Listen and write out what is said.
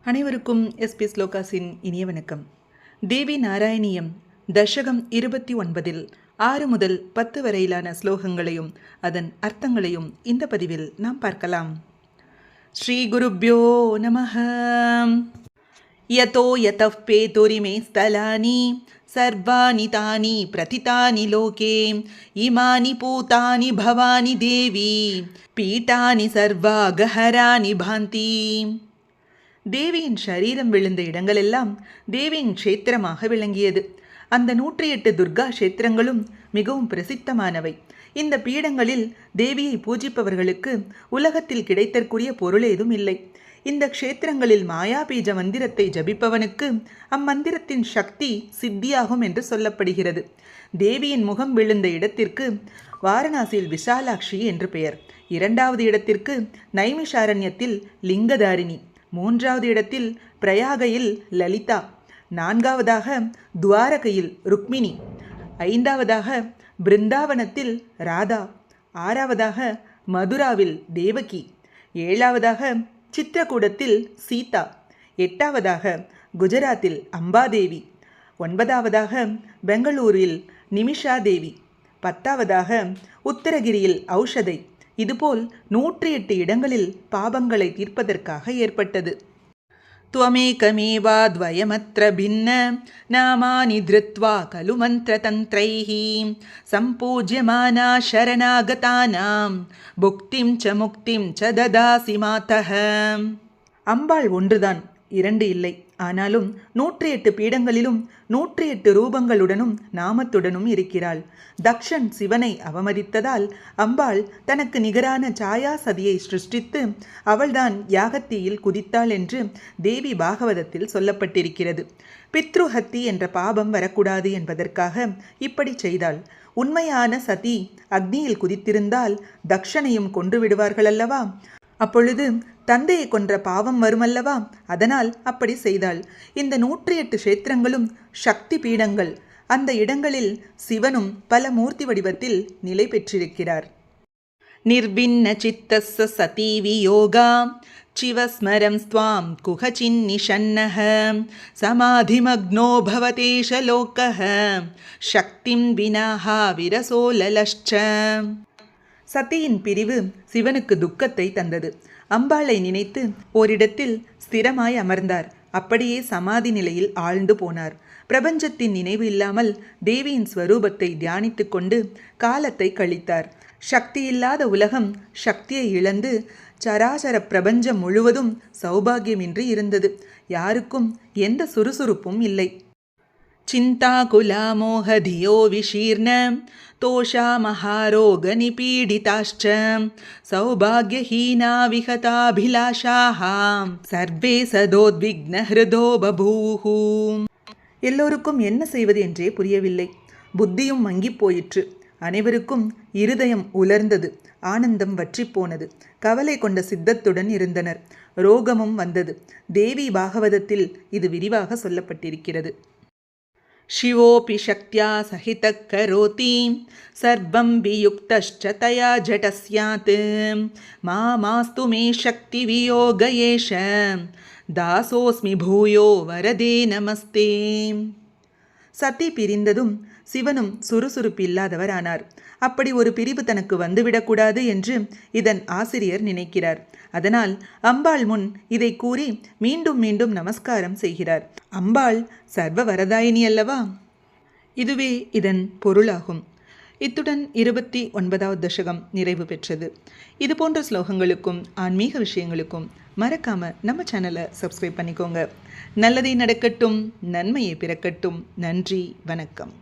அனைவருக்கும் எஸ்பி ஸ்லோகாஸின் இனிய வணக்கம். தேவி நாராயணியம் தசகம் 29 6 முதல் 10 வரையிலான ஸ்லோகங்களையும் அதன் அர்த்தங்களையும் இந்த பதிவில் நாம் பார்க்கலாம். ஸ்ரீ குருப்யோ நமஹ. யதோ யதः பேதுரிமே ஸ்தலானி சர்வாணி தானி பிரதிதானி லோகே இமானி பூதானி பவானி தேவி பீட்டானி சர்வா கஹரானி பாந்தி. தேவியின் சரீரம் விழுந்த இடங்களெல்லாம் தேவியின் க்ஷேத்திரமாக விளங்கியது. அந்த 108 துர்கா க்ஷேத்திரங்களும் மிகவும் பிரசித்தமானவை. இந்த பீடங்களில் தேவியை பூஜிப்பவர்களுக்கு உலகத்தில் கிடைத்தற்குரிய பொருள் ஏதும் இல்லை. இந்த க்ஷேத்திரங்களில் மாயாபீஜ மந்திரத்தை ஜபிப்பவனுக்கு அம்மந்திரத்தின் சக்தி சித்தியாகும் என்று சொல்லப்படுகிறது. தேவியின் முகம் விழுந்த இடத்திற்கு வாரணாசியில் விஷாலாட்சி என்று பெயர். 2வது இடத்திற்கு நைமிஷாரண்யத்தில் லிங்கதாரிணி, 3வது இடத்தில் பிரயாகையில் லலிதா, 4வதாக துவாரகையில் ருக்மிணி, 5வதாக பிருந்தாவனத்தில் ராதா, 6வதாக மதுராவில் தேவகி, 7வதாக சித்திரகூடத்தில் சீதா, 8வதாக குஜராத்தில் அம்பாதேவி, 9வதாக பெங்களூரில் நிமிஷா தேவி, 10வதாக உத்தரகிரியில் ஔஷதை. இதுபோல் 108 இடங்களில் பாபங்களை தீர்ப்பதற்காக ஏற்பட்டது. துவமேகமேவாத்வயமத்ர பின்ன நாமானி திருத்வா கலு மந்திரதந்திரைஹி சம்பூஜ்யமானா சரணாகதானாம் புக்திம் ச முக்திம் ச ததாசி மாதஹ. அம்பாள் ஒன்றுதான், 2 இல்லை. ஆனாலும் 108 பீடங்களிலும் 108 ரூபங்களுடனும் நாமத்துடனும் இருக்கிறாள். தக்ஷன் சிவனை அவமதித்ததால் அம்பாள் தனக்கு நிகரான சாயா சதியை சிருஷ்டித்து அவள்தான் யாகத்தீயில் குதித்தாள் என்று தேவி பாகவதத்தில் சொல்லப்பட்டிருக்கிறது. பித்ருஹத்தி என்ற பாபம் வரக்கூடாது என்பதற்காக இப்படி செய்தாள். உண்மையான சதி அக்னியில் குதித்திருந்தால் தக்ஷனையும் கொன்று விடுவார்கள் அல்லவா? அப்பொழுது தந்தையை கொன்ற பாவம் வருமல்லவா? அதனால் அப்படி செய்தாள். இந்த 108 க்ஷேத்திரங்களும் சக்தி பீடங்கள். அந்த இடங்களில் சிவனும் பல மூர்த்தி வடிவத்தில் நிலை பெற்றிருக்கிறார். நிர்பின்ன சித்தஸ்ஸ சதி வியோகா சிவஸ்மரம் ஸ்வாம் குஹசின்னிஷன்னஹ சமாதிமக்னோ பவதேஷ லோகஹ சக்திம் வினாஹா விரசோலலஷ்ச. சதியின் பிரிவு சிவனுக்கு துக்கத்தை தந்தது. அம்பாளை நினைத்து ஓரிடத்தில் ஸ்திரமாய் அமர்ந்தார். அப்படியே சமாதி நிலையில் ஆழ்ந்து போனார். பிரபஞ்சத்தின் நினைவு இல்லாமல் தேவியின் ஸ்வரூபத்தை தியானித்து கொண்டு காலத்தை கழித்தார். சக்தியில்லாத உலகம் சக்தியை இழந்து சராசர பிரபஞ்சம் முழுவதும் சௌபாகியமின்றி இருந்தது. யாருக்கும் எந்த சுறுசுறுப்பும் இல்லை. சிந்தாகுலா மோகதியோ விஷீர்ண தோஷா மகாரோக நிபீடிதாஷ்ச சௌபாகியஹீனா விஹதாபிலாஷாஹ சர்வே சதோத்விக்ன ஹ்ருதோ பபூஹு. எல்லோருக்கும் என்ன செய்வது என்றே புரியவில்லை. புத்தியும் மங்கிப் போயிற்று. அனைவருக்கும் இருதயம் உலர்ந்தது. ஆனந்தம் வற்றிப்போனது. கவலை கொண்ட சித்தத்துடன் இருந்தனர். ரோகமும் வந்தது. தேவி பாகவதத்தில் இது விரிவாக சொல்லப்பட்டிருக்கிறது. शिवोऽपि शक्त्या सहितः करोति सर्वं वियुक्तश्च तया जटस्यात् मास्तु मे शक्तिवियोग एष दासोऽस्मि भूयो वरदे नमस्ते. சதி பிரிந்ததும் சிவனும் சுறுசுறுப்பில்லாதவரானார். அப்படி ஒரு பிரிவு தனக்கு வந்துவிடக்கூடாது என்று இதன் ஆசிரியர் நினைக்கிறார். அதனால் அம்பாள் முன் இதை கூறி மீண்டும் மீண்டும் நமஸ்காரம் செய்கிறார். அம்பாள் சர்வ வரதாயினி அல்லவா? இதுவே இதன் பொருளாகும். இத்துடன் 29வது தசகம் நிறைவு பெற்றது. இது போன்ற ஸ்லோகங்களுக்கும் ஆன்மீக விஷயங்களுக்கும் மறக்காம நம்ம சேனலை சப்ஸ்கிரைப் பண்ணிக்கோங்க. நல்லதே நடக்கட்டும், நன்மையே பிறக்கட்டும். நன்றி, வணக்கம்.